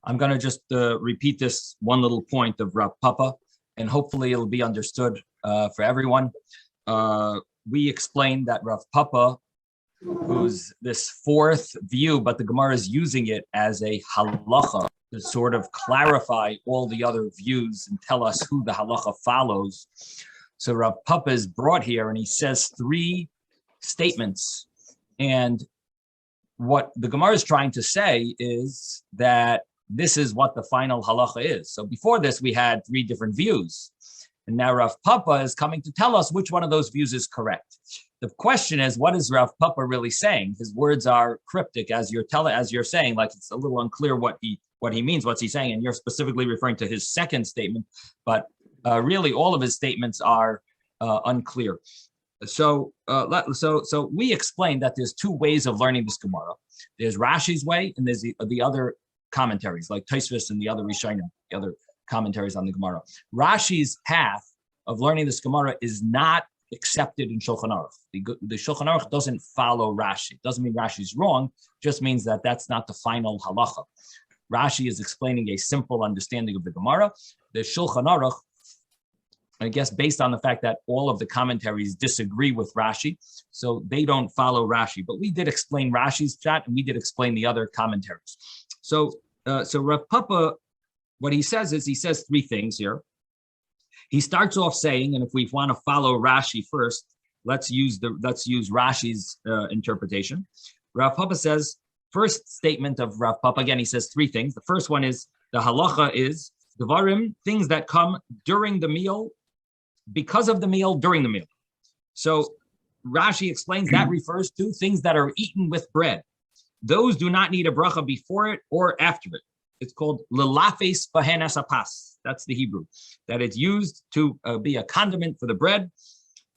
I'm going to just repeat this one little point of Rav Papa, and hopefully it'll be understood for everyone. We explained that Rav Papa, who's this fourth view, but the Gemara is using it as a halacha to sort of clarify all the other views and tell us who the halacha follows. So Rav Papa is brought here, and he says three statements. And what the Gemara is trying to say is that this is what the final halacha is. So before this, we had three different views. And now Rav Papa is coming to tell us which one of those views is correct. The question is, what is Rav Papa really saying? His words are cryptic, as you're saying, like it's a little unclear what he means, what's he saying, and you're specifically referring to his second statement, but really all of his statements are unclear. So we explained that there's two ways of learning this Gemara. There's Rashi's way, and there's the other commentaries, like Tosfos and the other Rishonim, the other commentaries on the Gemara. Rashi's path of learning this Gemara is not accepted in Shulchan Aruch. The Shulchan Aruch doesn't follow Rashi. It doesn't mean Rashi's wrong, just means that that's not the final halacha. Rashi is explaining a simple understanding of the Gemara. The Shulchan Aruch, I guess based on the fact that all of the commentaries disagree with Rashi, so they don't follow Rashi. But we did explain Rashi's chat, and we did explain the other commentaries. So Rav Papa, what he says is, he says three things here. He starts off saying, and if we want to follow Rashi first, let's use Rashi's interpretation. Rav Papa says, first statement of Rav Papa, again, he says three things. The first one is, the halacha is devarim, things that come during the meal, because of the meal, during the meal. So Rashi explains that refers to things that are eaten with bread. Those do not need a bracha before it or after it. It's called lelafes bahen asapas. That's the Hebrew. That it's used to be a condiment for the bread.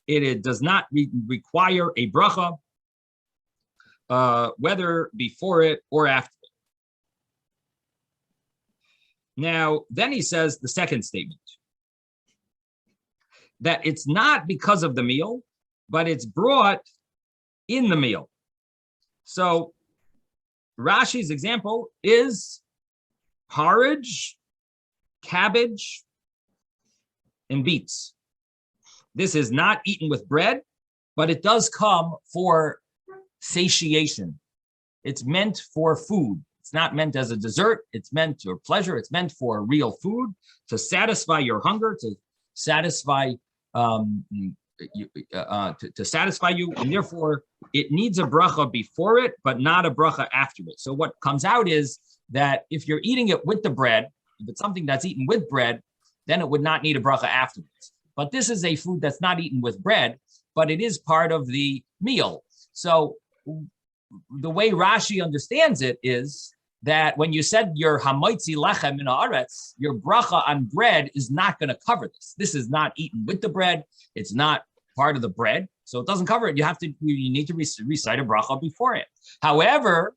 It does not require a bracha, whether before it or after it. Now, then he says the second statement, that it's not because of the meal, but it's brought in the meal. So Rashi's example is porridge, cabbage, and beets. This is not eaten with bread, but it does come for satiation. It's meant for food. It's not meant as a dessert. It's meant for pleasure. It's meant for real food, to satisfy your hunger, to satisfy to satisfy you, and therefore it needs a bracha before it, but not a bracha after it. So what comes out is that if you're eating it with the bread, if it's something that's eaten with bread, then it would not need a bracha afterwards. But this is a food that's not eaten with bread, but it is part of the meal. So the way Rashi understands it is that when you said your hamoitzi lechem in haaretz, your bracha on bread is not going to cover this. This is not eaten with the bread. It's not part of the bread, so it doesn't cover it. You need to recite a bracha before it. However,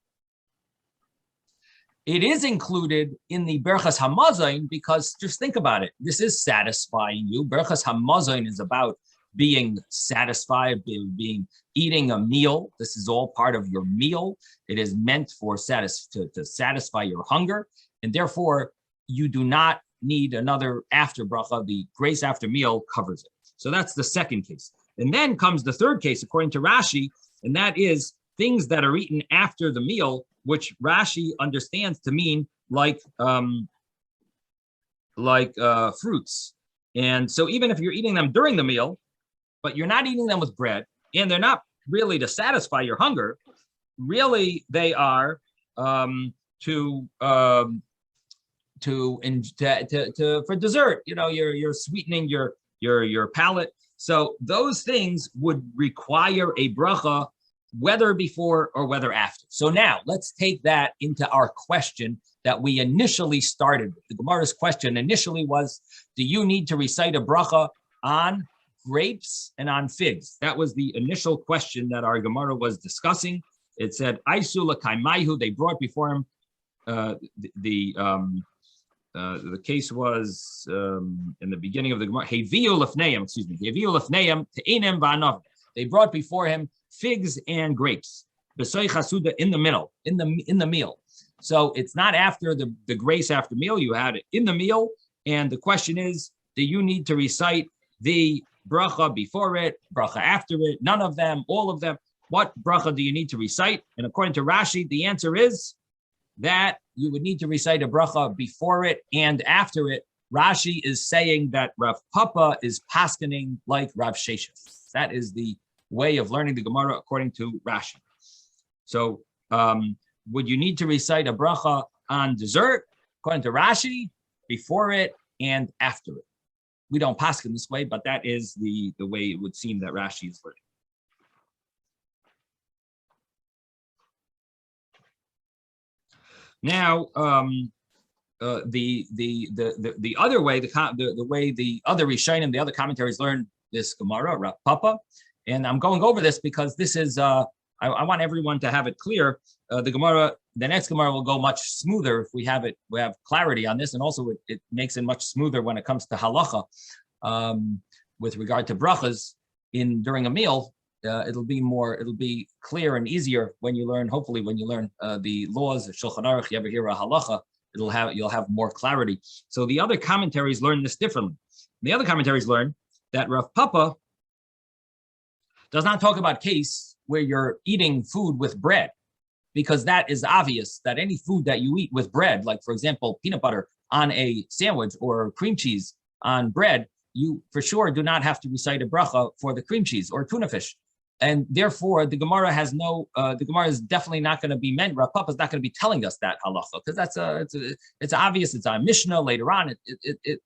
it is included in the berachas hamazayin because just think about it. This is satisfying you. Berachas hamazayin is about being satisfied, eating a meal. This is all part of your meal. It is meant for to satisfy your hunger, and therefore you do not need another after bracha. The grace after meal covers it. So that's the second case. And then comes the third case, according to Rashi, and that is things that are eaten after the meal, which Rashi understands to mean like fruits. And so even if you're eating them during the meal, but you're not eating them with bread, and they're not really to satisfy your hunger, really they are for dessert. You know, you're sweetening your palate. So those things would require a bracha, whether before or whether after. So now let's take that into our question that we initially started with. The Gemara's question initially was, do you need to recite a bracha on grapes and on figs? That was the initial question that our Gemara was discussing. It said, Aisu l'kaimaihu, they brought before him, the case was in the beginning of the Gemara, Heviu lefneim te'enim va'anav. They brought before him figs and grapes. b'soich hasuda in the middle, in the meal. So it's not after the grace after meal. You had it in the meal, and the question is, do you need to recite the bracha before it, bracha after it? None of them, all of them. What bracha do you need to recite? And according to Rashi, the answer is that you would need to recite a bracha before it and after it. Rashi is saying that Rav Papa is paskening like Rav Sheshes. That is the way of learning the Gemara according to Rashi. So would you need to recite a bracha on dessert? According to Rashi, before it and after it. We don't pasken this way, but that is the way it would seem that Rashi is learning. Now, the other way, the way the other Rishonim, the other commentaries learn this Gemara, Rav Papa, and I'm going over this because this is I want everyone to have it clear. The Gemara, the next Gemara will go much smoother if we have clarity on this, and also it makes it much smoother when it comes to halacha with regard to brachas during a meal. It'll be clear and easier when you learn. Hopefully, when you learn the laws of Shulchan Aruch, you ever hear a halacha, you'll have more clarity. So the other commentaries learn this differently. The other commentaries learn that Rav Papa does not talk about case where you're eating food with bread, because that is obvious that any food that you eat with bread, like for example peanut butter on a sandwich or cream cheese on bread, you for sure do not have to recite a bracha for the cream cheese or tuna fish. And therefore, the Gemara has the Gemara is definitely not going to be meant. Rav Papa is not going to be telling us that halacha, because it's obvious. It's on Mishnah later on.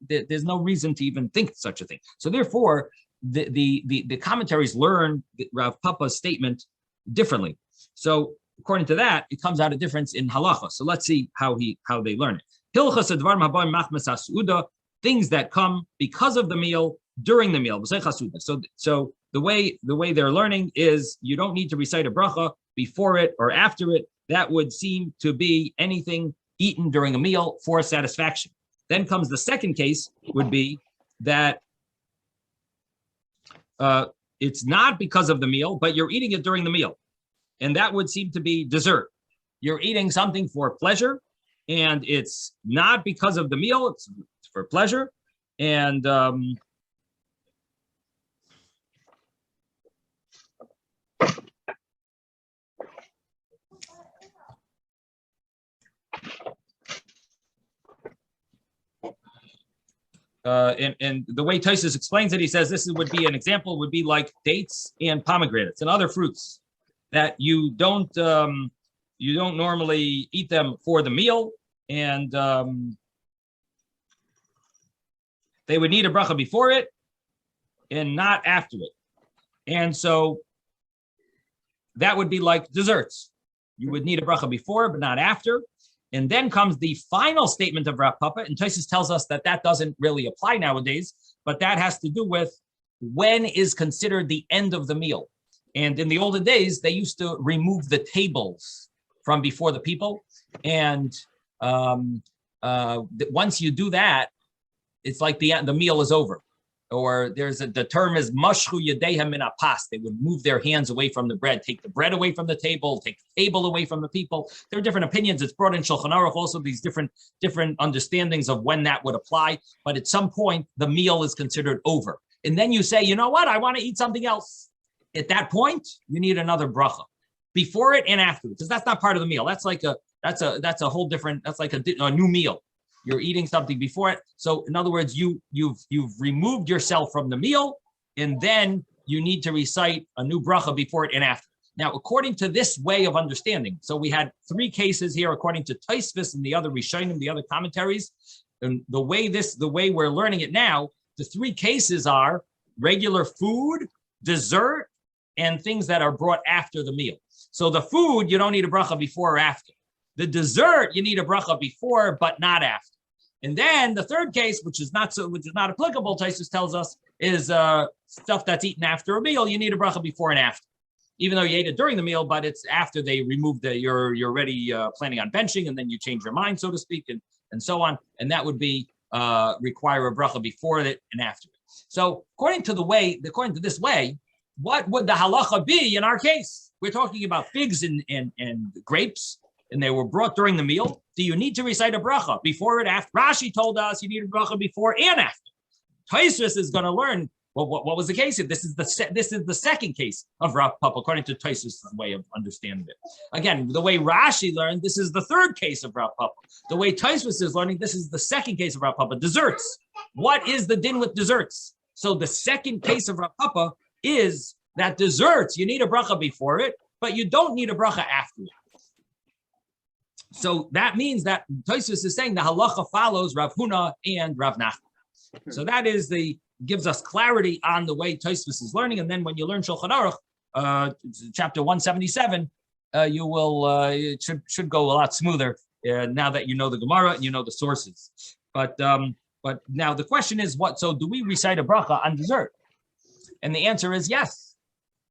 There's no reason to even think such a thing. So therefore, the commentaries learn Rav Papa's statement differently. So according to that, it comes out a difference in halacha. So let's see how they learn it. Hilchas advarim habayim machmas hasuda, things that come because of the meal during the meal. So the way they're learning is you don't need to recite a bracha before it or after it. That would seem to be anything eaten during a meal for satisfaction. Then comes the second case, would be that it's not because of the meal, but you're eating it during the meal. And that would seem to be dessert. You're eating something for pleasure, and it's not because of the meal, it's for pleasure. And and the way Tosfos explains it, he says this would be an example, would be like dates and pomegranates and other fruits that you don't normally eat them for the meal, and they would need a bracha before it and not after it. And so that would be like desserts. You would need a bracha before, but not after. And then comes the final statement of Rav Papa, and Tosfos tells us that doesn't really apply nowadays, but that has to do with when is considered the end of the meal. And in the olden days, they used to remove the tables from before the people. And once you do that, it's like the meal is over. Or the term is mashchu yadehem min apas. They would move their hands away from the bread, take the bread away from the table, take the table away from the people. There are different opinions. It's brought in Shulchan Aruch, also these different understandings of when that would apply. But at some point, the meal is considered over. And then you say, you know what? I want to eat something else. At that point, you need another bracha before it and after it, because that's not part of the meal. That's like that's a whole different. That's like a new meal. You're eating something before it. So in other words, you've removed yourself from the meal, and then you need to recite a new bracha before it and after. Now, according to this way of understanding, so we had three cases here according to Tosfos and the other Rishonim, the other commentaries, and the way we're learning it now, the three cases are regular food, dessert, and things that are brought after the meal. So the food, you don't need a bracha before or after. The dessert, you need a bracha before, but not after. And then the third case, which is not applicable, Tosfos tells us, is stuff that's eaten after a meal. You need a bracha before and after, even though you ate it during the meal, but it's after they removed you're already planning on benching, and then you change your mind, so to speak, and so on. And that would be require a bracha before it and after it. So according to this way, what would the halacha be in our case? We're talking about figs and grapes, and they were brought during the meal. Do you need to recite a bracha before and after? Rashi told us you need a bracha before and after. Tosfos is going to learn what was the case. This is the second case of Rav Papa, according to Tosfos' way of understanding it. Again, the way Rashi learned, this is the third case of Rav Papa. The way Tosfos is learning, this is the second case of Rav Papa. Desserts. What is the din with desserts? So the second case of Rav Papa is that desserts, you need a bracha before it, but you don't need a bracha after it. So that means that Tosfos is saying the halacha follows Rav Huna and Rav Nachman. So that is gives us clarity on the way Tosfos is learning. And then when you learn Shulchan Aruch, chapter 177, you will it should go a lot smoother now that you know the Gemara and you know the sources. But now the question is, so do we recite a bracha on dessert? And the answer is yes.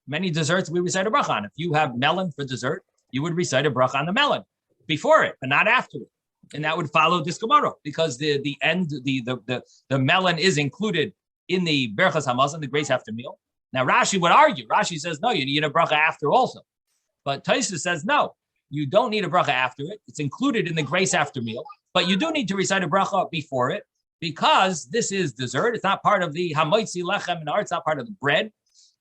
Many desserts we recite a bracha on. If you have melon for dessert, you would recite a bracha on the melon before it, but not after it. And that would follow this Gemara because the melon is included in the Berachas Hamazon, the grace after meal. Now Rashi would argue. Rashi says no, you need a bracha after also. But Tosfos says no, you don't need a bracha after it. It's included in the grace after meal, but you do need to recite a bracha before it because this is dessert. It's not part of the hamoitzi lechem nar. It's not part of the bread,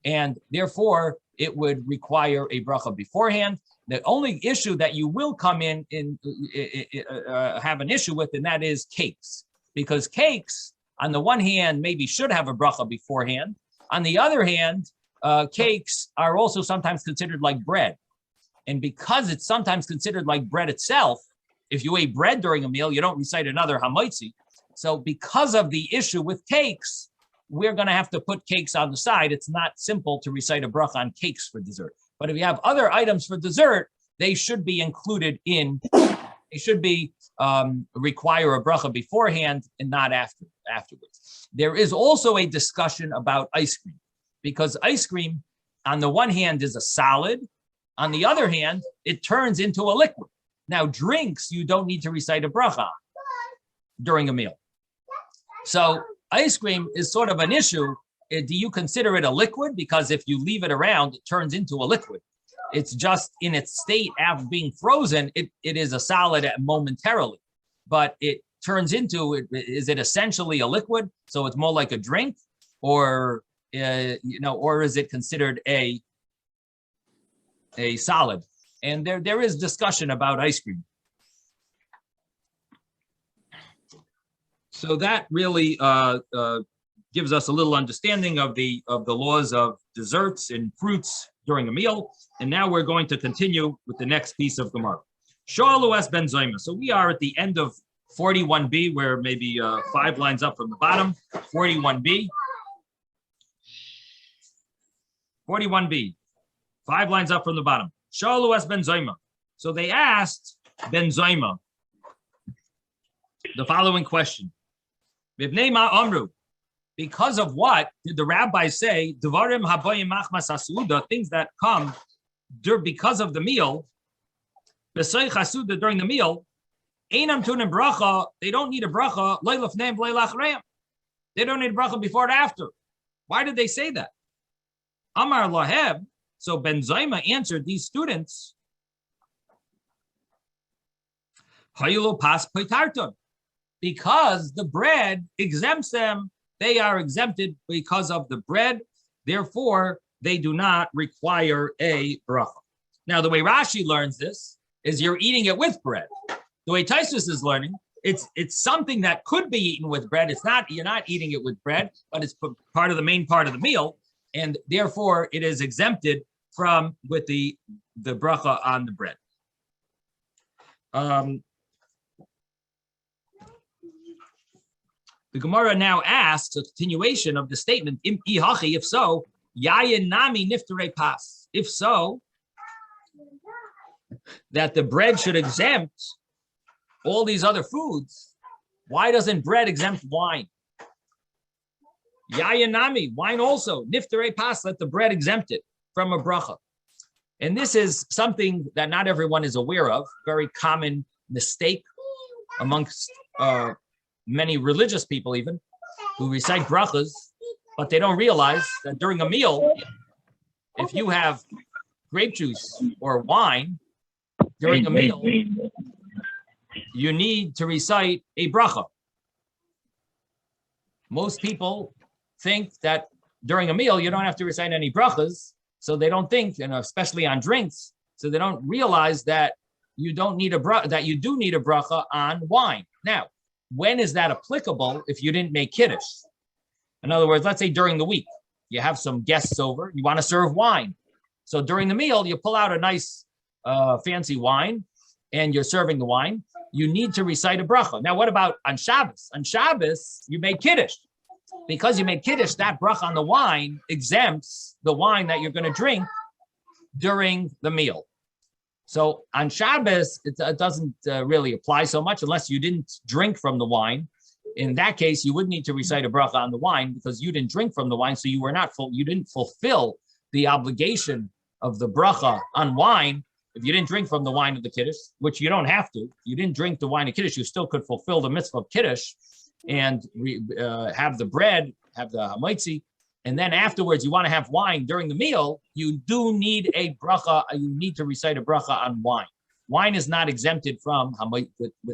and therefore it would require a bracha beforehand. The only issue that you will come in have an issue with, and that is cakes, because cakes, on the one hand, maybe should have a bracha beforehand. On the other hand, cakes are also sometimes considered like bread, and because it's sometimes considered like bread itself, if you ate bread during a meal, you don't recite another hamaitzi. So, because of the issue with cakes, we're going to have to put cakes on the side. It's not simple to recite a bracha on cakes for dessert. But if you have other items for dessert, they should be included in, they should be require a bracha beforehand and not afterwards. There is also a discussion about ice cream, because ice cream, on the one hand, is a solid. On the other hand, it turns into a liquid. Now, drinks, you don't need to recite a bracha during a meal. So ice cream is sort of an issue. Do you consider it a liquid? Because if you leave it around, it turns into a liquid. It's just in its state of being frozen, it is a solid momentarily, but it turns into, is it essentially a liquid? So it's more like a drink, or or is it considered a solid? And there is discussion about ice cream. So that really gives us a little understanding of the laws of desserts and fruits during a meal. And now we're going to continue with the next piece of Gemara. Shalu es ben Zoyma. So we are at the end of 41b, where maybe 5 lines up from the bottom. 41b. 41b. 5 lines up from the bottom. Shalu es ben Zoyma. So they asked Ben Zoyma the following question. Bibnei ma amru. Because of what did the rabbis say? Devarim habayim machmas hasuda, things that come because of the meal. B'soich hasuda, during the meal. Einam tunim bracha. They don't need a bracha. Leilaf neim leilach reim. They don't need a bracha before and after. Why did they say that? Amar lahem. So Ben Zoyma answered these students. Hayulo pas peitarton. Because the bread exempts them. They are exempted because of the bread. Therefore, they do not require a bracha. Now, the way Rashi learns this is you're eating it with bread. The way Tosfos is learning, it's something that could be eaten with bread. You're not eating it with bread, but it's part of the main part of the meal, and therefore it is exempted from with the bracha on the bread. The Gemara now asks a continuation of the statement, if so, yayin nami niftere pas. If so, that the bread should exempt all these other foods, why doesn't bread exempt wine? Yayin nami, wine also, niftere pas, let the bread exempt it from a bracha. And this is something that not everyone is aware of, very common mistake amongst many religious people even, who recite brachas, but they don't realize that during a meal, if you have grape juice or wine during a meal, you need to recite a bracha. Most people think that during a meal, you don't have to recite any brachas, so they don't think, and especially on drinks, so they don't realize that you don't need a bracha, that you do need a bracha on wine. Now, when is that applicable if you didn't make kiddush? In other words, let's say during the week, you have some guests over, you want to serve wine. So during the meal, you pull out a nice fancy wine and you're serving the wine. You need to recite a bracha. Now, what about on Shabbos? On Shabbos, you make kiddush. Because you make kiddush, that bracha on the wine exempts the wine that you're going to drink during the meal. So on Shabbos, it doesn't really apply so much unless you didn't drink from the wine. In that case, you would need to recite a bracha on the wine because you didn't drink from the wine, so you were not full. You didn't fulfill the obligation of the bracha on wine if you didn't drink from the wine of the kiddush, which you don't have to. If you didn't drink the wine of kiddush, you still could fulfill the mitzvah of kiddush and have the bread, have the hamaitzi, and then afterwards you want to have wine during the meal. You do need a bracha. You need to recite a bracha on wine. Wine is not exempted from with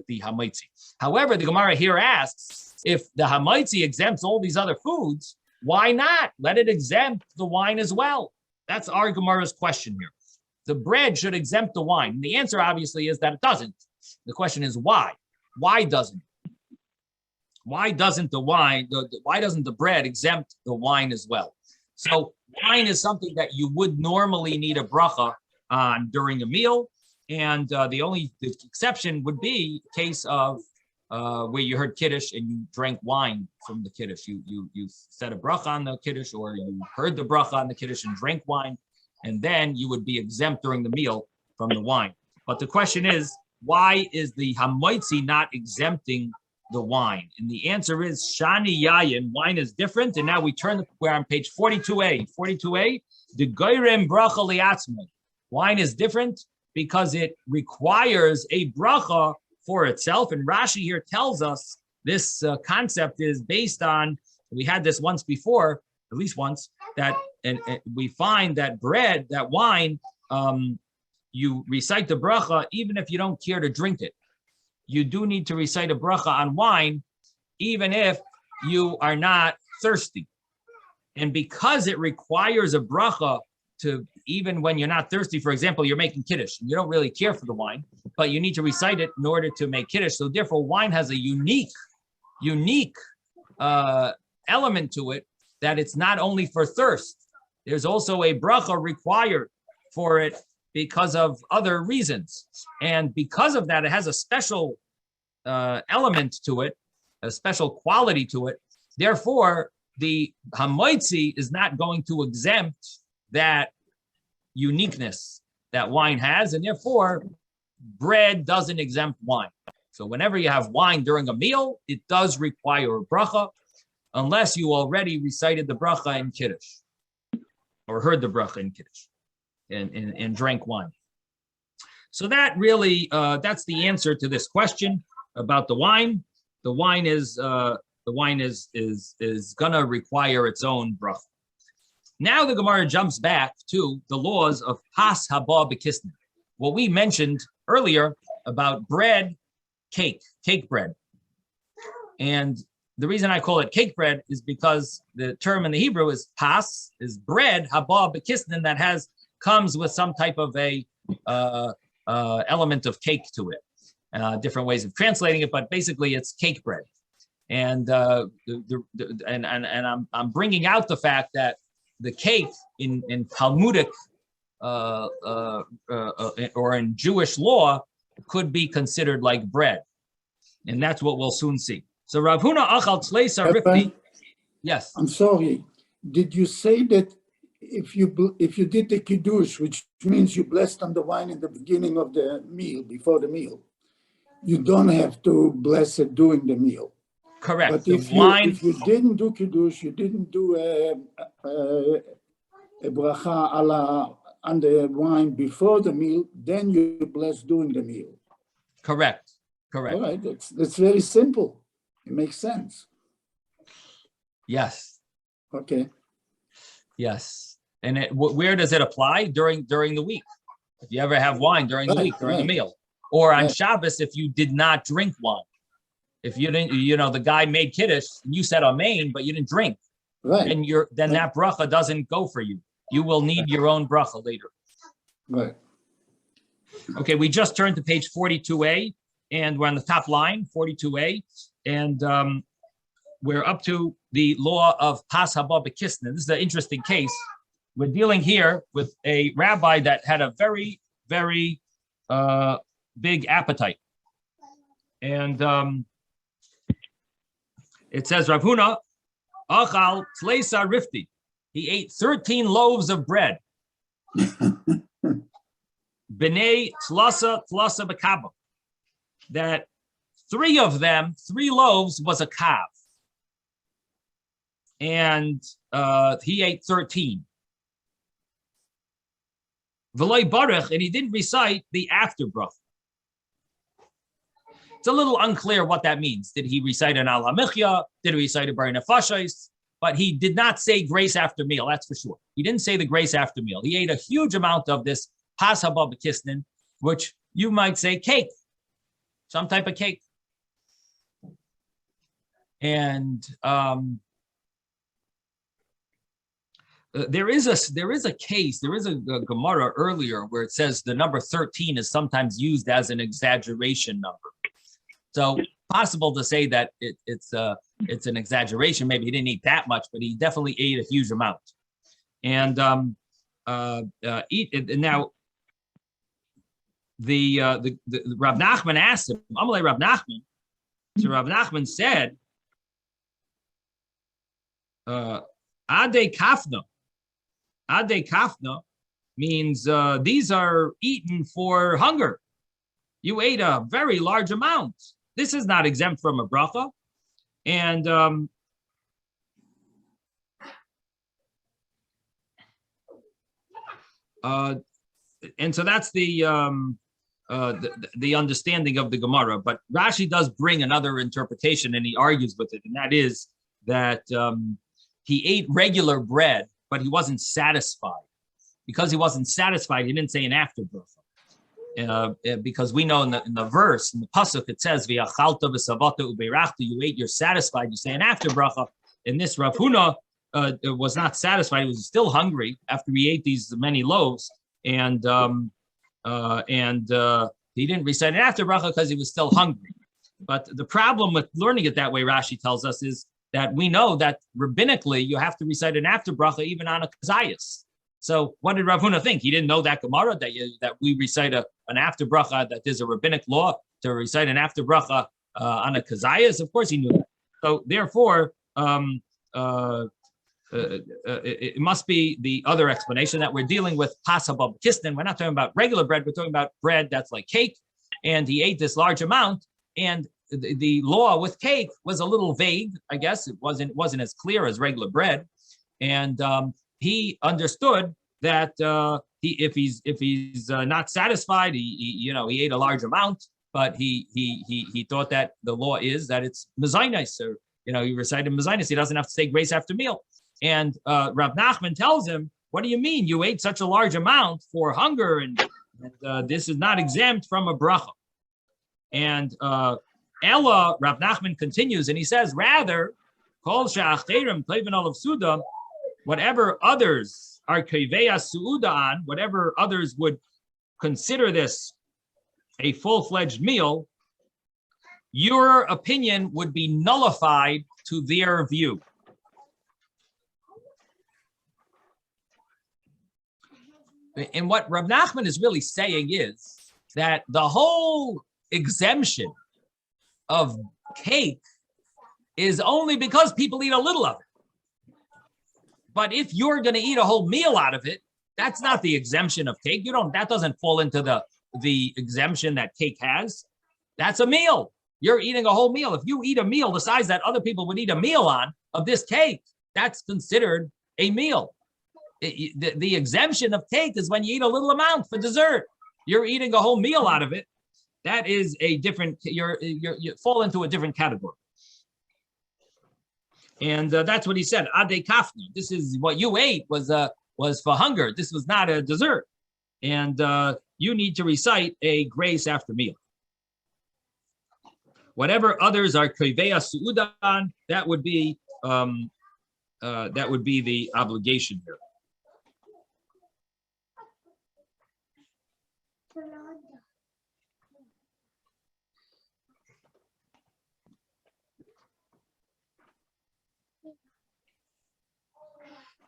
the hamaitzi. However, the Gemara here asks, if the hamaitzi exempts all these other foods, why not let it exempt the wine as well? That's our Gemara's question here. The bread should exempt the wine. And the answer obviously is that it doesn't. The question is why? Why doesn't it? Why doesn't the wine, why doesn't the bread exempt the wine as well? So wine is something that you would normally need a bracha on during a meal. And the exception would be a case of where you heard kiddush and you drank wine from the kiddush. You said a bracha on the kiddush, or you heard the bracha on the kiddush and drank wine, and then you would be exempt during the meal from the wine. But the question is, why is the hamaitzi not exempting the wine? And the answer is shani yayin. Wine is different. And now we're on page 42a. 42a, the goyrem bracha liatzmai. Wine is different because it requires a bracha for itself. And Rashi here tells us this concept is based on, we had this once before, at least once, that and we find that bread, that wine, you recite the bracha even if you don't care to drink it. You do need to recite a bracha on wine even if you are not thirsty. And because it requires a bracha to, even when you're not thirsty, for example, you're making kiddush and you don't really care for the wine, but you need to recite it in order to make kiddush. So therefore, wine has a unique element to it, that it's not only for thirst. There's also a bracha required for it because of other reasons. And because of that, it has a special element to it, a special quality to it. Therefore, the hamaitzi is not going to exempt that uniqueness that wine has, and therefore bread doesn't exempt wine. So whenever you have wine during a meal, it does require a bracha, unless you already recited the bracha in kiddush or heard the bracha in kiddush and drank wine. So that really that's the answer to this question about the wine. The wine is gonna require its own bracha. Now the Gemara jumps back to the laws of pas haba b'kisnin. What we mentioned earlier about bread, cake bread. And the reason I call it cake bread is because the term in the Hebrew is pas, is bread, haba b'kisnin, that comes with some type of a element of cake to it. Different ways of translating it, but basically it's cake bread. And I'm bringing out the fact that the cake in Talmudic or in Jewish law could be considered like bread, and that's what we'll soon see. So Rav Huna achal tzleisa rifti. Yes. I'm sorry. Did you say that if you did the kiddush, which means you blessed on the wine in the beginning of the meal, before the meal, you don't have to bless it during the meal? Correct. But if you didn't do kiddush, you didn't do a bracha on the wine before the meal, then you bless during the meal. Correct. All right, that's very simple. It makes sense. Yes. Okay. Yes. And where does it apply? During the week. If you ever have wine during the week, during a meal. Or on Shabbos, if you did not drink wine. If you didn't, the guy made Kiddush, and you said Amen, but you didn't drink. Right. And then that bracha doesn't go for you. You will need your own bracha later. Right. Okay, we just turned to page 42a, and we're on the top line, 42a, and we're up to the law of Passable Bekisnin. This is an interesting case. We're dealing here with a rabbi that had a very, very big appetite. And it says, Rav Huna, Achal Tleisa Rifti. He ate 13 loaves of bread. B'nei Tlasa Bekaba. That 3 loaves was a kav. And he ate 13. V'loi Baruch, and he didn't recite the after bracha. It's a little unclear what that means. Did he recite an Al HaMichya? Did he recite a Bari Nefashos? But he did not say grace after meal, that's for sure. He didn't say the grace after meal. He ate a huge amount of this Passable Bekisnin, which you might say cake, some type of cake. And there is a Gemara earlier where it says the number 13 is sometimes used as an exaggeration number. So possible to say that it's an exaggeration. Maybe he didn't eat that much, but he definitely ate a huge amount. And now the Rav Nachman asked him, Amalei Rav Nachman. So Rav Nachman said, Ade kafna means these are eaten for hunger. You ate a very large amount. This is not exempt from a bracha. And so that's the understanding of the Gemara. But Rashi does bring another interpretation, and he argues with it, and that is that he ate regular bread, but he wasn't satisfied. Because he wasn't satisfied, he didn't say an after bracha. Because we know in the verse, in the pasuk, it says, "V'achalta v'savata ubeirachta." You ate, you're satisfied. You say an after bracha. And this Rav Huna was not satisfied. He was still hungry after he ate these many loaves, and he didn't recite an after bracha because he was still hungry. But the problem with learning it that way, Rashi tells us, is that we know that rabbinically you have to recite an after bracha even on a kazayas. So what did Rav Huna think? He didn't know that Gemara that we recite an after bracha, that there's a rabbinic law to recite an after bracha on a kazayas. Of course he knew that. So therefore, it must be the other explanation that we're dealing with Passable Bekisnin. We're not talking about regular bread. We're talking about bread that's like cake. And he ate this large amount. And the law with cake was a little vague, I guess. It wasn't as clear as regular bread. And he understood that if he's not satisfied, he ate a large amount, but he thought that the law is that it's mezainis, or he recited mezainis. He doesn't have to say grace after meal. And Rav Nachman tells him, "What do you mean? You ate such a large amount for hunger, and this is not exempt from a bracha." And Ella, Rav Nachman continues, and he says, rather, Kol she'achterim toivin olav suda, whatever others are kivea suuda on, whatever others would consider this a full-fledged meal, your opinion would be nullified to their view. And what Rav Nachman is really saying is that the whole exemption of cake is only because people eat a little of it. But if you're going to eat a whole meal out of it, that's not the exemption of cake. That doesn't fall into the exemption that cake has. That's a meal. You're eating a whole meal. If you eat a meal the size that other people would eat a meal on of this cake, that's considered a meal. The exemption of cake is when you eat a little amount for dessert. You're eating a whole meal out of it. That is a different, you fall into a different category. And that's what he said, Ade Kafna. This is what you ate was was for hunger. This was not a dessert. And you need to recite a grace after meal. Whatever others are koveya su'udan, that would be the obligation here.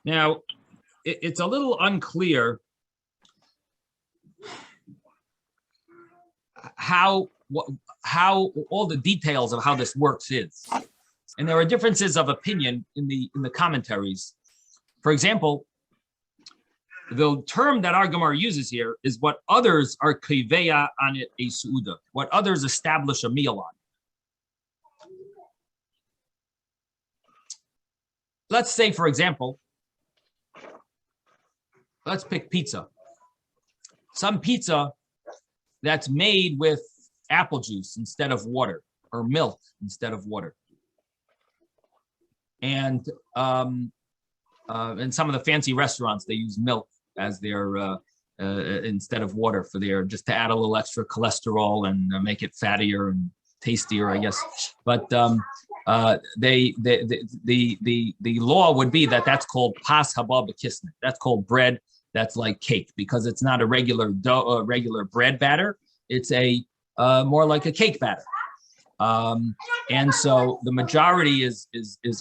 Now, it's a little unclear how all the details of how this works is, and there are differences of opinion in the commentaries. For example, the term that our Gemara uses here is what others are kiveya on it a suuda, what others establish a meal on. Let's say, for example, let's pick pizza. Some pizza that's made with apple juice instead of water, or milk instead of water. And in some of the fancy restaurants, they use milk as their instead of water for their, just to add a little extra cholesterol and make it fattier and tastier, I guess. But the law would be that that's called pas haba b'kisnet. That's called bread that's like cake, because it's not a regular dough, regular bread batter. It's a more like a cake batter. And so the majority is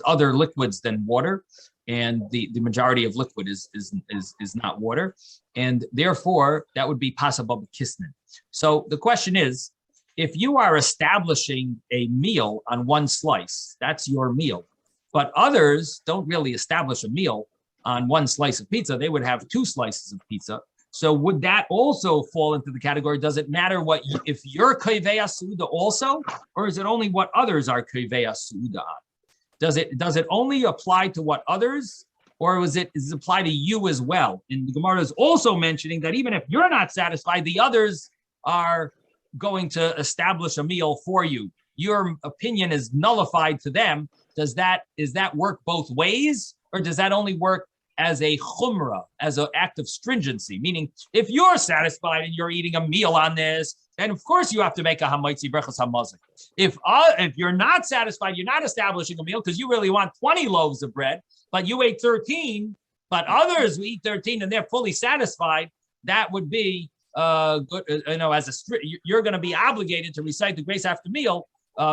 other liquids than water, and the majority of liquid is not water, and therefore that would be pas haba b'kisnet. So the question is, if you are establishing a meal on one slice, that's your meal. But others don't really establish a meal on one slice of pizza. They would have two slices of pizza. So would that also fall into the category? Does it matter if you're koveya suuda also, or is it only what others are koveya suuda on? Does it only apply to what others, or is it apply to you as well? And the Gemara is also mentioning that even if you're not satisfied, the others are going to establish a meal for you. Your opinion is nullified to them. Is that work both ways, or does that only work as a chumrah, as an act of stringency? Meaning, if you're satisfied and you're eating a meal on this, then of course you have to make a hamaitzi brachas hamazik. If you're not satisfied, you're not establishing a meal because you really want 20 loaves of bread, but you ate 13, but others who eat 13 and they're fully satisfied, that would be good. You're going to be obligated to recite the grace after meal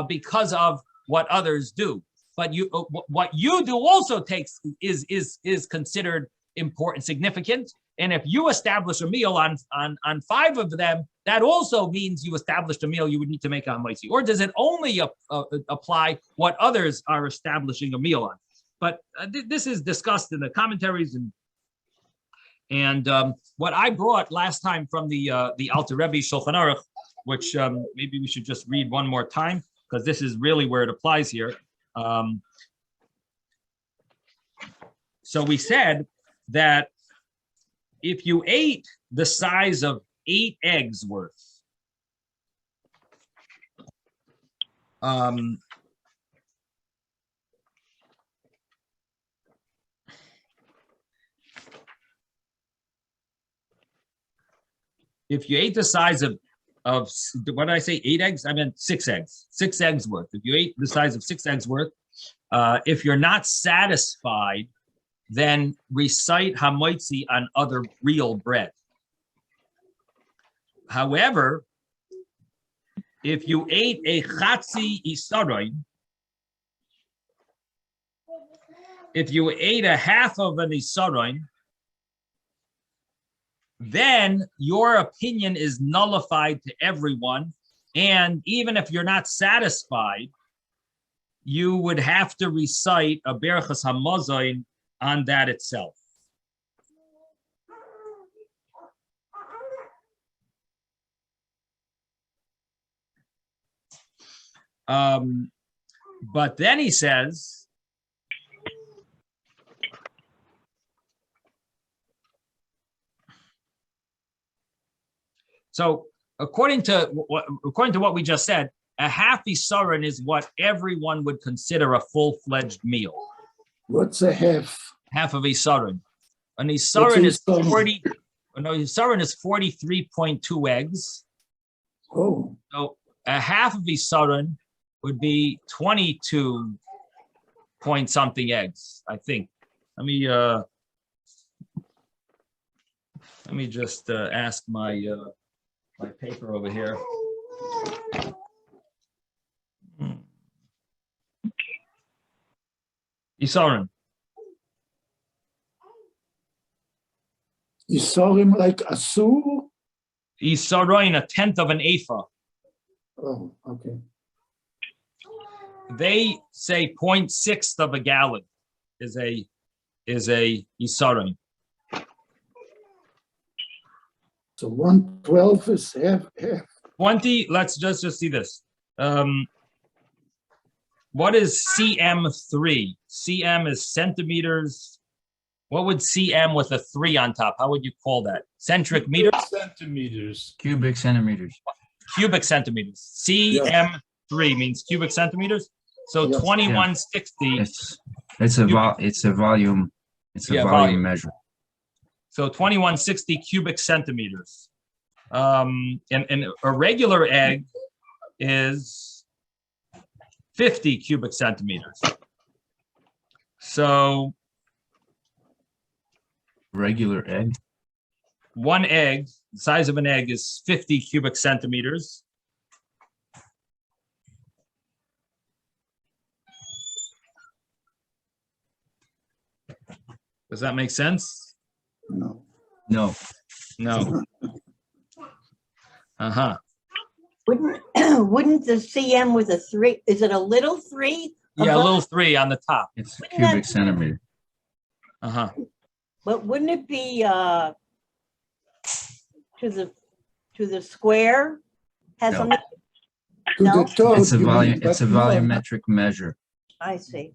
because of what others do. But what you do also is considered important, significant. And if you establish a meal on 5 of them, that also means you established a meal you would need to make a hamaitzi. Or does it only apply what others are establishing a meal on? But this is discussed in the commentaries, and what I brought last time from the Alter Rebbe Shulchan Aruch, which maybe we should just read one more time, because this is really where it applies here. So we said that if you ate the size of 8 eggs worth, if you ate the size of what did I say, 8 eggs? I meant 6 eggs. 6 eggs worth. If you ate the size of 6 eggs worth, if you're not satisfied, then recite hamaitzi on other real bread. However, if you ate a chatzi isaroin, if you ate a half of an isaroin, then your opinion is nullified to everyone. And even if you're not satisfied, you would have to recite a berachas hamazayin on that itself. But then he says, so according to what we just said, a half isaron is what everyone would consider a full-fledged meal. What's a half? Half of isaron. An isaron is Isaron? 40. No, isaron is 43.2 eggs. Oh, So a half of isaron would be 22 point something eggs, I think. Let me just ask my my paper over here. Isaron. you saw him like Asur? Isaron, a tenth of an ephah. Oh, okay. They say 0.6 of a gallon is a isaron. So 1/12 is half. 20. Let's just see this. What is cm3? Cm is centimeters. What would cm with a 3 on top? How would you call that? Centric meters? Centimeters. Cubic centimeters. Cubic centimeters. cm3 means cubic centimeters. So Yes. 2160. It's a volume. It's a Yeah, volume measure. So 2160 cubic centimeters. And a regular egg is 50 cubic centimeters. So Regular egg. one egg, the size of an egg is 50 cubic centimeters. Does that make sense? No. No. No. Uh-huh. Wouldn't the CM with a 3, is it a little 3? Yeah, a little 3 on the top. It's Wouldn't cubic that- centimeter. Uh-huh. But wouldn't it be to the square? Has No. something, To No. the toad. It's a you volume. mean, It's a but no, volumetric measure. I see.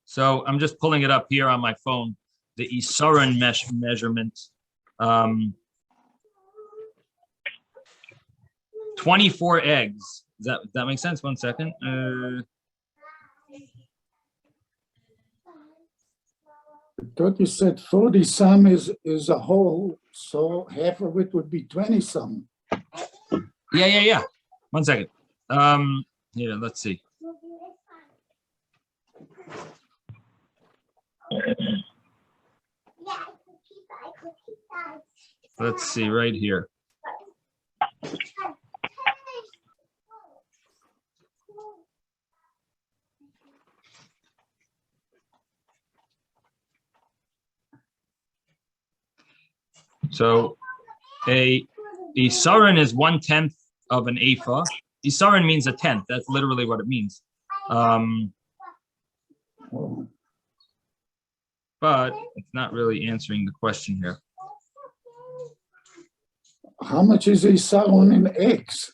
So I'm just pulling it up here on my phone. The isaron measurement. 24 eggs. Does that make sense? 1 second. I thought you said 40 some is a whole, so half of it would be 20 some. Yeah. 1 second. Yeah, let's see. Let's see right here. So a isaron is 1/10 of an ephah. Isaron means a tenth. That's literally what it means. Oh, But it's not really answering the question here. how much is a saron in eggs?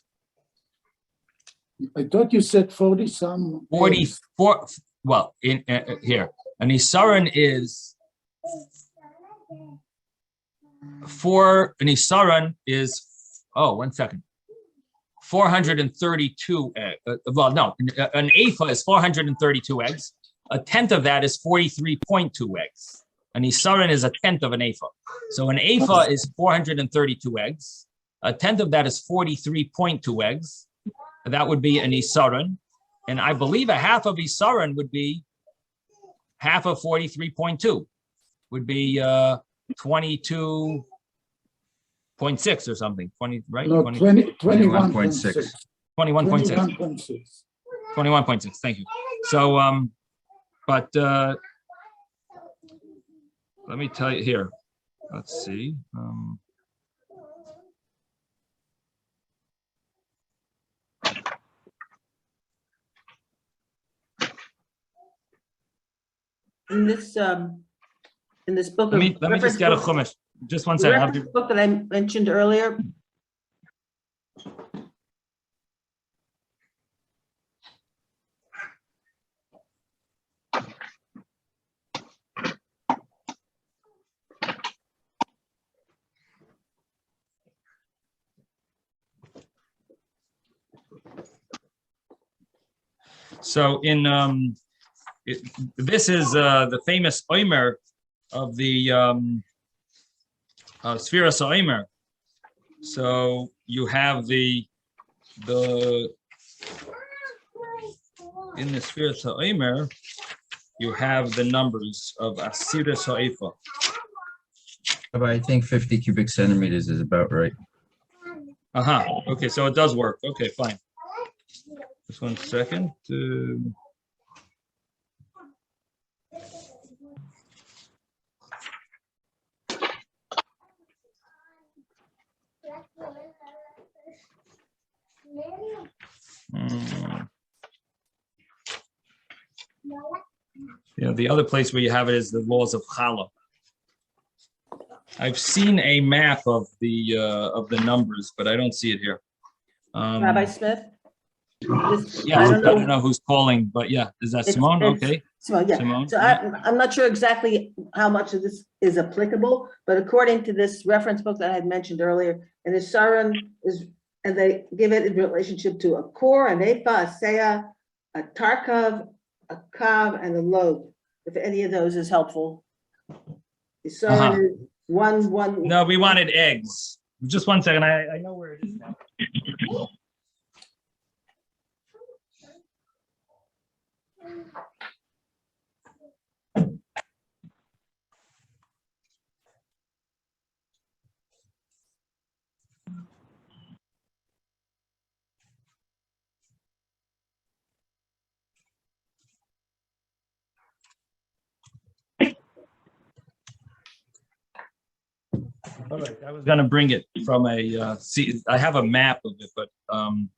I thought you said 40 some. eggs. 44. Well, in here, an isaron is an isaron is, oh, 1 second. 432 eggs. Well, no, an ephah is 432 eggs. A tenth of that is 43.2 eggs. An isaron is a tenth of an ephah. So an ephah is 432 eggs. A tenth of that is 43.2 eggs. That would be an isaron. And I believe a half of isaron would be half of 43.2, would be 22.6 or something. 20, right? No, 21.6. 21.6. 21.6. 21.6. 21.6. Thank you. So, but let me tell you here. Let's see. In this book. Let me just get a reference book- chumash. Just 1 the second. reference book that I mentioned earlier. So in this is the famous Omer of the Sfiras Omer. So you have the in the Sfiras Omer, you have the numbers of Asiras Ha'efa. But I think 50 cubic centimeters is about right. Okay, so it does work. Okay, fine. Just 1 second. The other place where you have it is the laws of Chala. I've seen a map of the numbers, but I don't see it here. Rabbi Smith? Yeah, I don't know who's calling, but yeah, is that Simone? It's Okay. Simone, yeah. Simone, So yeah. I'm not sure exactly how much of this is applicable, but according to this reference book that I had mentioned earlier, and the Saran is, and they give it in relationship to a core, an ephah, a seah, a tarkav, a kav, and a log. If any of those is helpful. The Saran is one. No, we wanted eggs. Just 1 second. I know where it is now. All right, I was gonna bring it from see, I have a map of it, but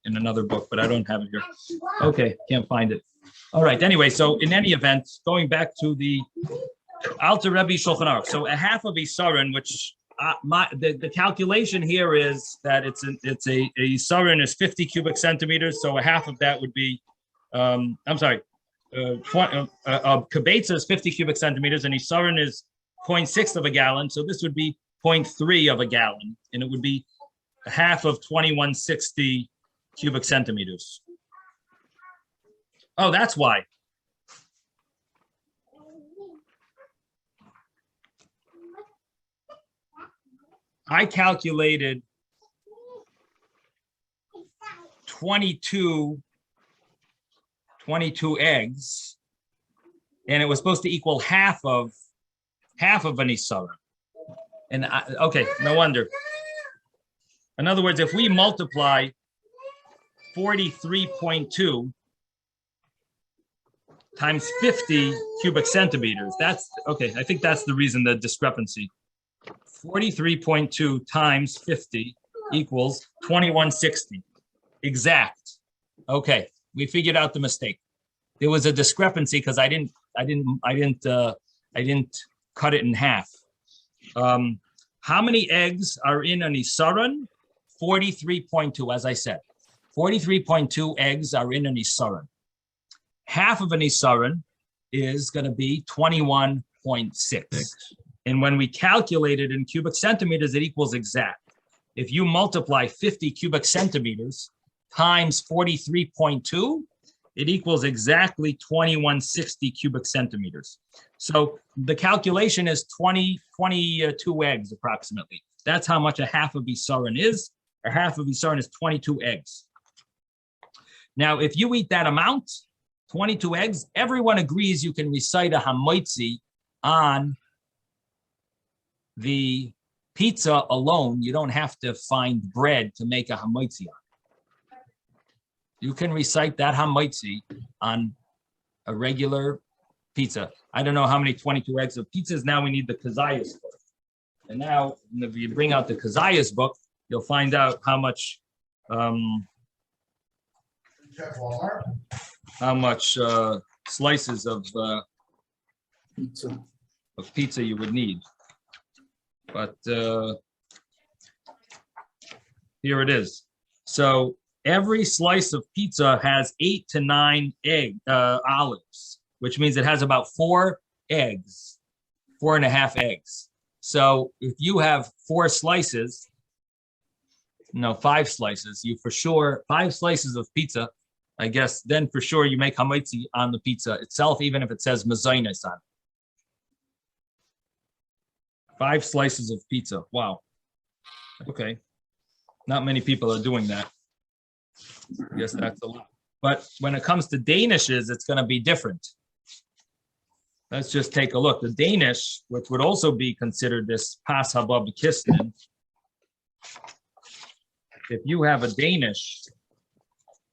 in another book, but I don't have it here. Okay, can't find it. All right, anyway, so in any event, going back to the Alter Rebbe Shulchan Aruch. So a half of Isarin, which the calculation here is that it's a Isarin is 50 cubic centimeters, so a half of that would be, I'm sorry, Kabetza is 50 cubic centimeters, and Isarin is 0.6 of a gallon, so this would be 0.3 of a gallon, and it would be a half of 2160 cubic centimeters. Oh, that's why. I calculated 22 eggs, and it was supposed to equal half of an Isarim. And okay, no wonder. In other words, if we multiply 43.2 times 50 cubic centimeters, that's okay. I think that's the reason, the discrepancy. 43.2 times 50 equals 2160. Exact. Okay, we figured out the mistake. There was a discrepancy because I didn't cut it in half. How many eggs are in an isaron? 43.2, as I said. 43.2 eggs are in an isaron. Half of an isaron is going to be 21.6. And when we calculate it in cubic centimeters, it equals exact. If you multiply 50 cubic centimeters times 43.2, it equals exactly 2160 cubic centimeters. So the calculation is 22 eggs approximately. That's how much a half of Isaron is. A half of Isaron is 22 eggs. Now, if you eat that amount, 22 eggs, everyone agrees you can recite a hamoitzi on the pizza alone. You don't have to find bread to make a hamoitzi on. You can recite that hamoitzi on a regular pizza. I don't know how many 22 eggs of pizzas. Now we need the Kazayas book. And now if you bring out the Kazayas book, you'll find out how much slices of pizza you would need. But here it is. So every slice of pizza has 8 to 9 olives, which means it has about 4 eggs, 4.5 eggs. So if you have 4 slices, no, 5 slices, you for sure, 5 slices of pizza I guess then for sure you make hamaitzi on the pizza itself, even if it says mezainis on it. 5 slices of pizza. Wow. Okay. Not many people are doing that. I guess that's a lot. But when it comes to Danishes, it's going to be different. Let's just take a look. The Danish, which would also be considered this pas haba b'kisnin, if you have a Danish,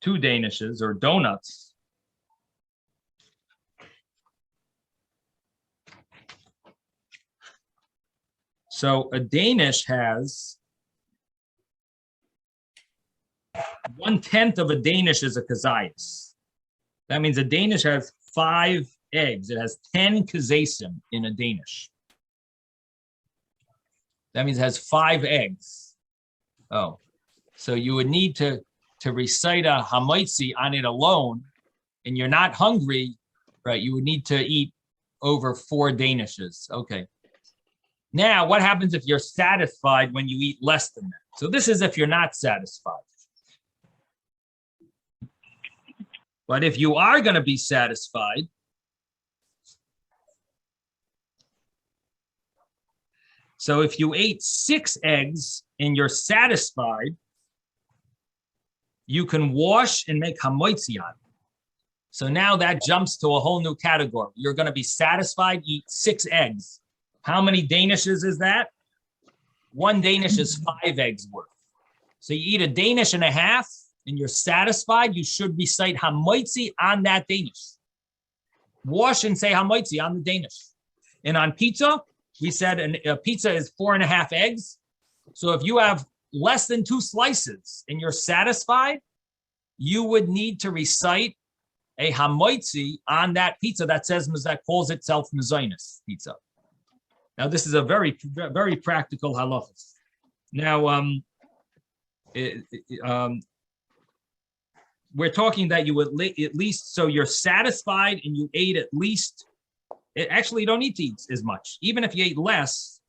2 Danishes or donuts, so a Danish has 1/10 of a Danish is a kazayas. That means a Danish has 5 eggs. It has 10 kazasim in a Danish. That means it has 5 eggs. Oh, so you would need to recite a hamaitzi on it alone, and you're not hungry, right? You would need to eat over 4 Danishes. Okay. Now, what happens if you're satisfied when you eat less than that? So this is if you're not satisfied. But if you are going to be satisfied, so if you ate 6 eggs and you're satisfied, you can wash and make hamaitzi on it. So now that jumps to a whole new category. You're going to be satisfied, eat 6 eggs. How many Danishes is that? 1 Danish is 5 eggs worth. So you eat a Danish and a half, and you're satisfied, you should recite hamaitzi on that Danish. Wash and say hamaitzi on the Danish. And on pizza, we said a pizza is 4.5 eggs. So if you have less than 2 slices and you're satisfied, you would need to recite a hamaitzi on that pizza that says, that calls itself mezainis pizza. Now, this is a very, very practical halachas. Now, we're talking that you would at least, so you're satisfied and you ate at least, actually you don't need to eat as much. Even if you ate less.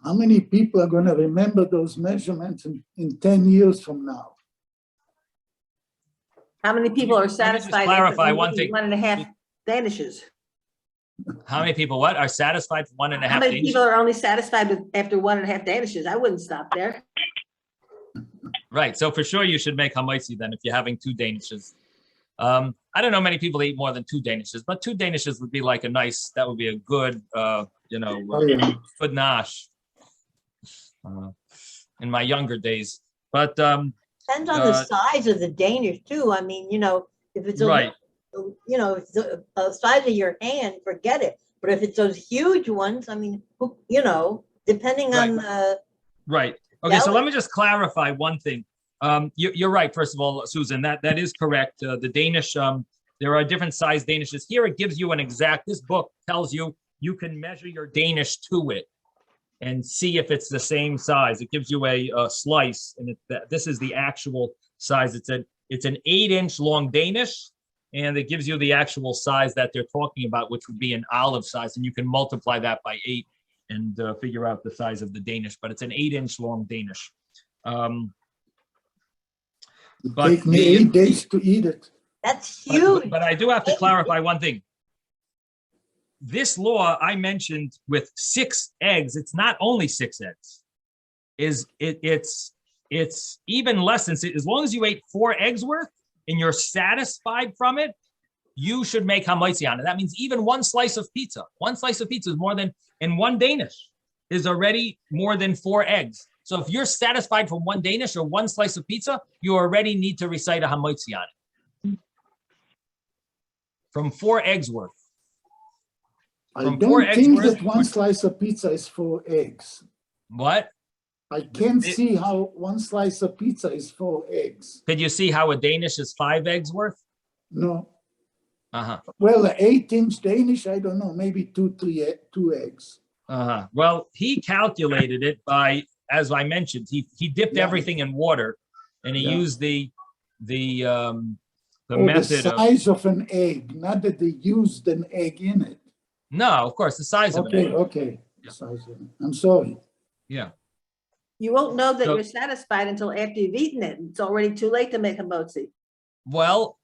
How many people are going to remember those measurements in 10 years from now? How many people are Let me just satisfied? clarify after one thing. 1.5 Danishes? How many people what are satisfied for 1.5 How many Danish? people are only satisfied with after 1.5 Danishes? I wouldn't stop there. Right. So for sure you should make hamaitzi then if you're having 2 Danishes. I don't know many people eat more than 2 Danishes, but 2 Danishes would be like a nice, that would be a good, good nash in my younger days. But Depends on the size of the Danish too. I mean, if it's right. If it's the size of your hand, forget it. But if it's those huge ones, I mean, depending Right. on the. Right. Okay. So let me just clarify one thing. You're right. First of all, Susan, that is correct. The Danish, there are different size Danishes. Here it gives you an exact, this book tells you, you can measure your Danish to it and see if it's the same size. It gives you a slice, and this is the actual size. It's an 8-inch long Danish, and it gives you the actual size that they're talking about, which would be an olive size, and you can multiply that by 8 and figure out the size of the Danish. But it's an 8-inch long Danish. But Take me 8 days to eat it. That's huge. But I do have to clarify one thing. This law I mentioned with 6 eggs, it's not only 6 eggs. It's even less than 6. As long as you ate 4 eggs worth and you're satisfied from it, you should make hamaitzi on it. That means even 1 slice of pizza. 1 slice of pizza is more than, and 1 Danish is already more than 4 eggs. So if you're satisfied from 1 Danish or 1 slice of pizza, you already need to recite a hamaitzi on it. From 4 eggs worth. I From don't 4 eggs think worth. that 1 slice of pizza is 4 eggs. What? I can't see how 1 slice of pizza is 4 eggs. Could you see how a Danish is 5 eggs worth? No. Uh-huh. Well, an 8-inch Danish, I don't know, maybe 2 eggs. Uh-huh. Well, he calculated it by, as I mentioned, he dipped everything in water, and he used the method the size of an egg, not that they used an egg in it. No, of course, the size of it. Okay. Yeah. Size of it. I'm sorry. Yeah. You won't know that So- you're satisfied until after you've eaten it. It's already too late to make hamotzi. Well,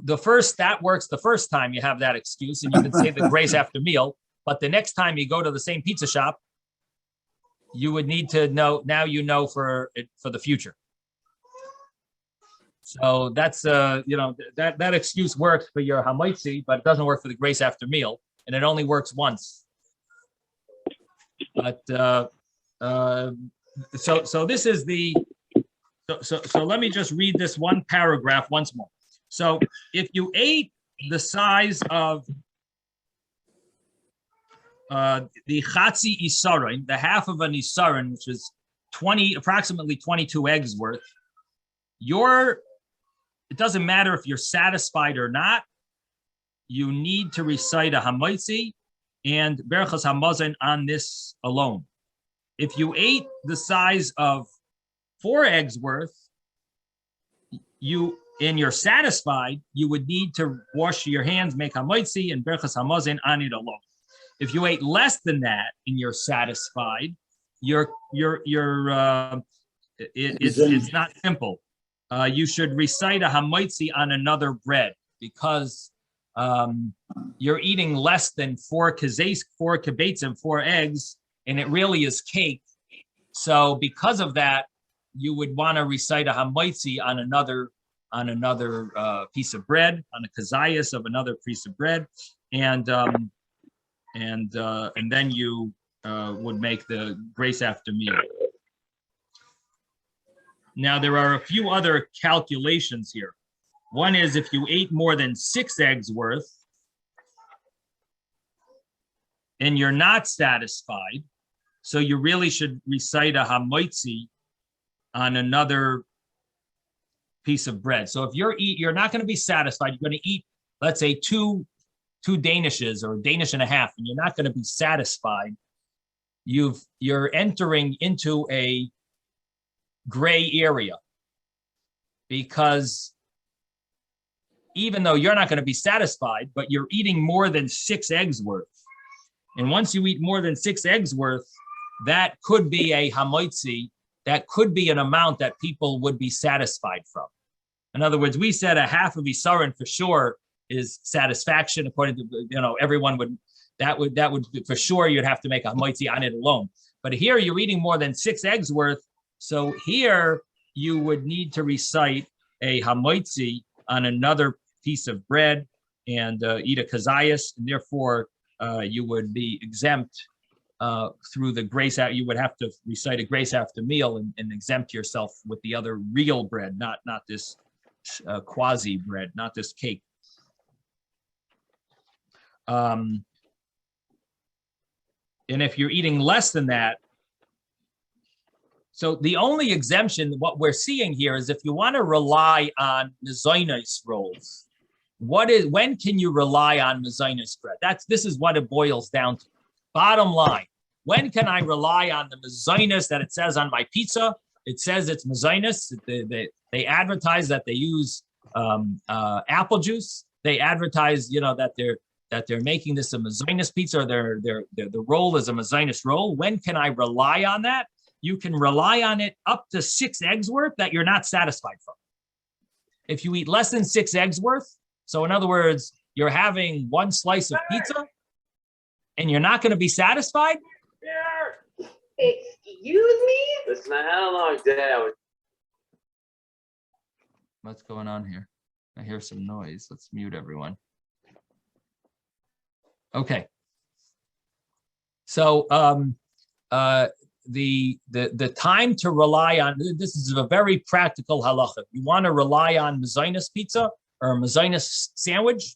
that works the first time you have that excuse, and you can say the grace after meal. But the next time you go to the same pizza shop, you would need to know. Now you know for the future. So that's that excuse works for your hamaitzi, but it doesn't work for the grace after meal, and it only works once. But so this is the so let me just read this one paragraph once more. So if you ate the size of the chatzi isarin, the half of an isarin, which is approximately 22 eggs worth, it doesn't matter if you're satisfied or not. You need to recite a hamaitzi and berachas hamazon on this alone. If you ate the size of 4 eggs worth, and you're satisfied, you would need to wash your hands, make hamaitzi, and berachas hamazon on it alone. If you ate less than that and you're satisfied, it's not simple. You should recite a hamaitzi on another bread because you're eating less than 4 kibbutz and 4 eggs, and it really is cake. So because of that, you would want to recite a hamaitzi on another piece of bread, on a kazayas of another piece of bread, and then you would make the grace after meal. Now, there are a few other calculations here. One is if you ate more than 6 eggs worth and you're not satisfied, so you really should recite a hamaitzi on another piece of bread. So if you're not going to be satisfied, you're going to eat, let's say, two Danishes or a Danish and a half, and you're not going to be satisfied, you're entering into a gray area, because even though you're not going to be satisfied, but you're eating more than 6 eggs worth. And once you eat more than 6 eggs worth, that could be a hamaitzi, that could be an amount that people would be satisfied from. In other words, we said a half of isarin for sure is satisfaction, according to, everyone would for sure, you'd have to make a hamaitzi on it alone. But here you're eating more than 6 eggs worth. So here you would need to recite a hamaitzi on another piece of bread and eat a kazayas, and therefore you would be exempt through the grace. You would have to recite a grace after meal and exempt yourself with the other real bread, not this quasi bread, not this cake. And if you're eating less than that, so the only exemption, what we're seeing here is if you want to rely on mezainis rolls, when can you rely on mezainis bread? This is what it boils down to. Bottom line, when can I rely on the mezainis that it says on my pizza? It says it's mezainis. They advertise that they use apple juice. They advertise, that they're making this a mezainis pizza, or the roll is a mezainis roll. When can I rely on that? You can rely on it up to 6 eggs worth that you're not satisfied from. If you eat less than 6 eggs worth, so in other words, you're having 1 slice of pizza and you're not going to be satisfied. Excuse me? Listen, I had a long day. What's going on here? I hear some noise. Let's mute everyone. Okay. So the time to rely on, this is a very practical halacha. You want to rely on mezainis pizza or a mezainis sandwich,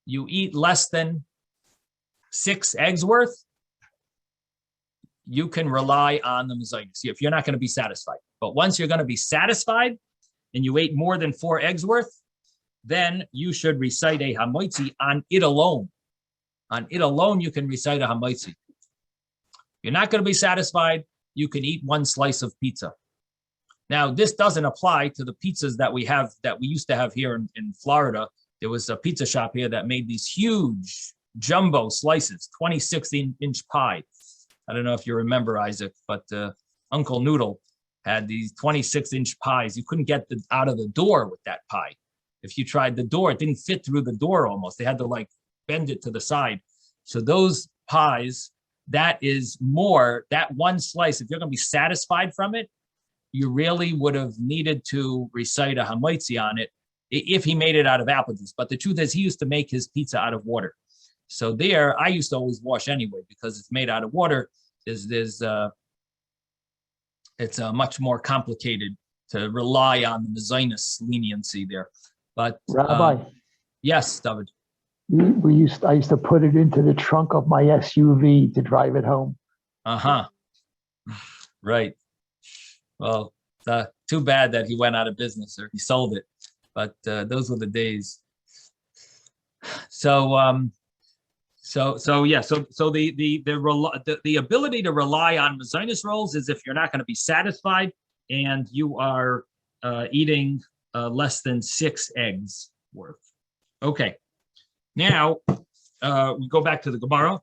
you eat less than 6 eggs worth, you can rely on the mezainis if you're not going to be satisfied. But once you're going to be satisfied and you ate more than 4 eggs worth, then you should recite a hamaitzi on it alone. On it alone, you can recite a hamaitzi. You're not going to be satisfied, you can eat 1 slice of pizza. Now, this doesn't apply to the pizzas that we used to have here in Florida. There was a pizza shop here that made these huge jumbo slices, 26-inch pie. I don't know if you remember, Isaac, but Uncle Noodle had these 26-inch pies. You couldn't get out of the door with that pie. If you tried the door, it didn't fit through the door almost. They had to like bend it to the side. So those pies, that is more, that one slice, if you're going to be satisfied from it, you really would have needed to recite a hamaitzi on it if he made it out of apple juice. But the truth is, he used to make his pizza out of water. So there, I used to always wash anyway because it's made out of water. It's much more complicated to rely on the Zionist leniency there. But Rabbi, yes, David. I used to put it into the trunk of my SUV to drive it home. Right. Well, too bad that he went out of business or he sold it. But those were the days. So the ability to rely on Zionist rolls is if you're not going to be satisfied and you are eating less than 6 eggs worth. Okay. Now we go back to the Gemara.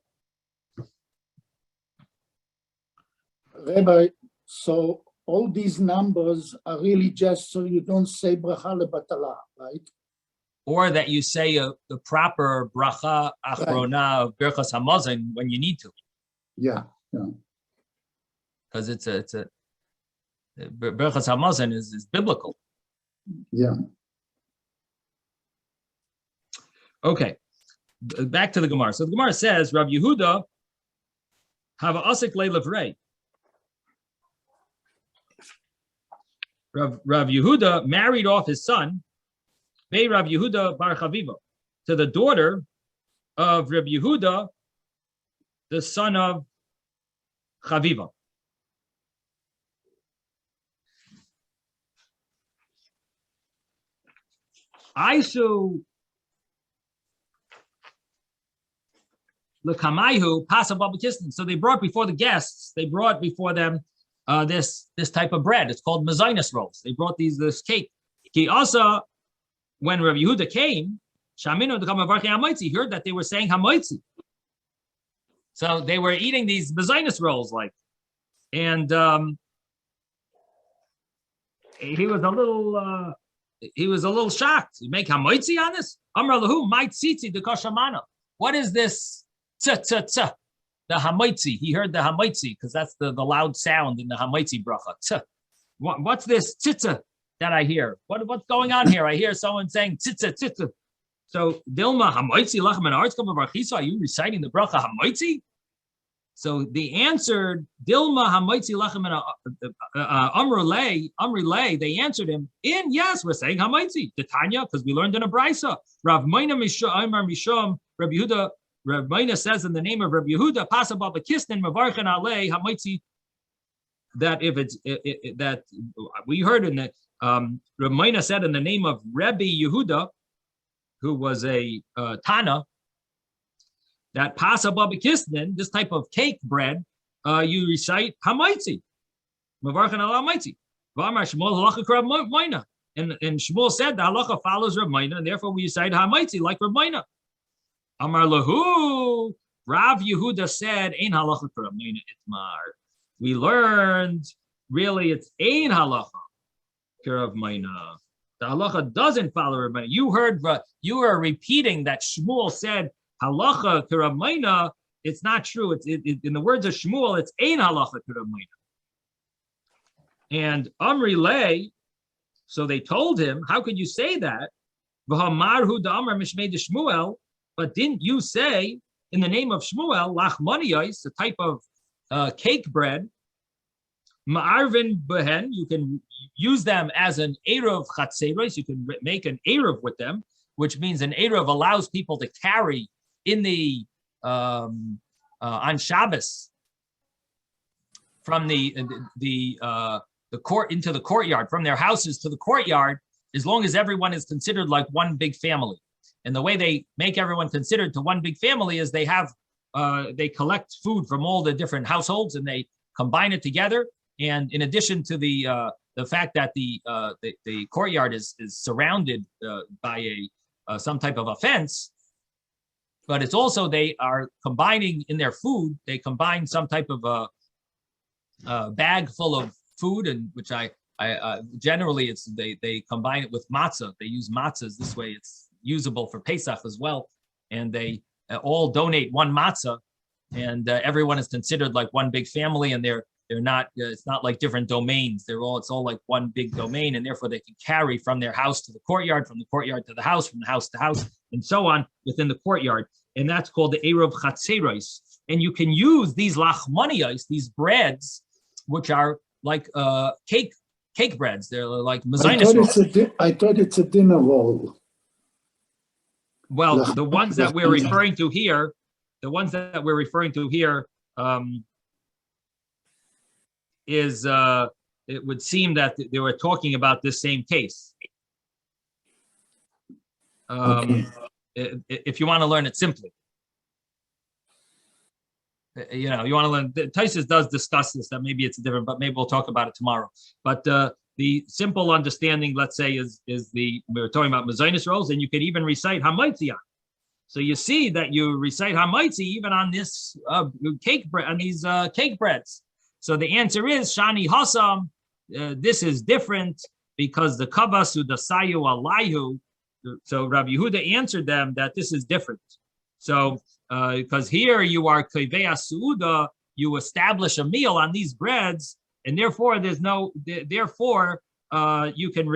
Rabbi, so all these numbers are really just so you don't say bracha lebatala, right? Or that you say the proper bracha achrona of Brochos Hamazon when you need to. Yeah. Because it's a Brochos Hamazon is biblical. Yeah. Okay, back to the Gemara. So the Gemara says, Rav Yehuda have a asik le'levrei. Rav Yehuda married off his son, Bei Rav Yehuda bar Chaviva, to the daughter of Rav Yehuda, the son of Chaviva. Aisu L'kamaihu Passable. So they brought before the guests, they brought before them this type of bread. It's called Zionist rolls. They brought this cake. He also, when Rav Yehuda came, Shaminu he heard that they were saying Hamaitzi. So they were eating these Zionist rolls, and he was a little shocked. You make Hamaitzi on this? Amar lahu my tzitzi de kashamana. What is this? The hamaitzi. He heard the hamaitzi because that's the loud sound in the hamaitzi bracha. What's this tzitza that I hear? What's going on here? I hear someone saying tzitza. So Dilma hamaitzi lachem and arts come of archisa. Are you reciting the bracha hamaitzi? So they answered Dilma hamaitzi lachem and amrulay. They answered him in yes, we're saying hamaitzi. The Tanya because we learned in a brisa. Rav Meina Misham Rabbi Yehuda. Rav Meina says in the name of Rabbi Yehuda, Passable Kisnin Mavarchan Alei Hamaitzi. That if it's that we heard in the Rav Meina said in the name of Rabbi Yehuda, who was a Tana, that Passable Kisnin, this type of cake bread, you recite Hamaitzi, Mavarchan Alei Hamaitzi. V'amar Shmuel halacha Rav Meina, and Shmuel said the halacha follows Rav Meina, and therefore we recite Hamaitzi like Rav Meina. Amar lahu, Rav Yehuda said, "Ein halacha k'Rav itmar." We learned really it's ein halacha k'Rav Meina. The halacha doesn't follow Rav Meina. You were repeating that Shmuel said halacha k'Rav Meina. It's not true. It's in the words of Shmuel. It's ein halacha k'Rav Meina. And Amri lay, so they told him, "How could you say that?" V'hamarhu da'amar mishmei de Shmuel. But didn't you say in the name of Shmuel, lachmaniyos, the type of cake bread, ma'arvin behen, you can use them as an eruv chatzeros, you can make an eruv with them, which means an eruv allows people to carry in the on Shabbos from the court into the courtyard, from their houses to the courtyard, as long as everyone is considered like one big family. And the way they make everyone considered to one big family is they collect food from all the different households and they combine it together. And in addition to the fact that the courtyard is surrounded by some type of a fence, but it's also they are combining in their food. They combine some type of bag full of food, and which I generally they combine it with matzah. They use matzahs this way. It's usable for Pesach as well, and they all donate one matzah, and everyone is considered like one big family, and they're not. It's not like different domains. It's all like one big domain, and therefore they can carry from their house to the courtyard, from the courtyard to the house, from the house to house, and so on within the courtyard. And that's called the Erev Chatzeros. And you can use these lachmaniyos, these breads, which are like cake breads. They're like mezainis rolls. I thought it's a dinner roll. Well, the ones that we're referring to here, is it would seem that they were talking about this same case. Okay. If you want to learn it simply. You want to learn. Taisus does discuss this. That maybe it's different, but maybe we'll talk about it tomorrow. But the simple understanding, let's say, is we were talking about mezainis rolls, and you could even recite hamaitzi on. So you see that you recite hamaitzi even on this cake bread, on these cake breads. So the answer is shani hasam. This is different because the kavasu dasayu alayhu. So Rabbi Yehuda answered them that this is different. So because here you are kivei suuda, you establish a meal on these breads, and therefore you can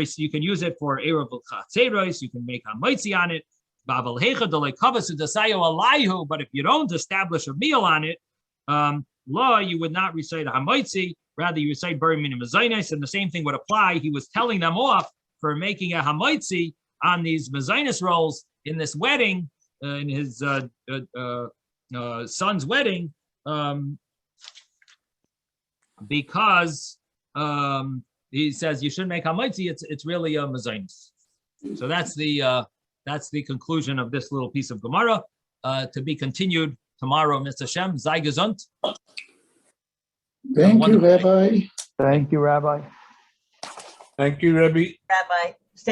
use it for erev chatzeros. You can make hamaitzi on it. But if you don't establish a meal on it, law, you would not recite a hamaitzi. Rather, you recite bari minim mezainis, and the same thing would apply. He was telling them off for making a hamaitzi on these mezainis rolls in this wedding, in his son's wedding, because he says you shouldn't make hamaitzi. It's really a mezainis. So that's the conclusion of this little piece of Gemara, to be continued tomorrow, Mr. Shem. Sei gesund. Thank you, Rabbi. Thank you, Rabbi. Thank you, Rebbe. Rabbi. Stay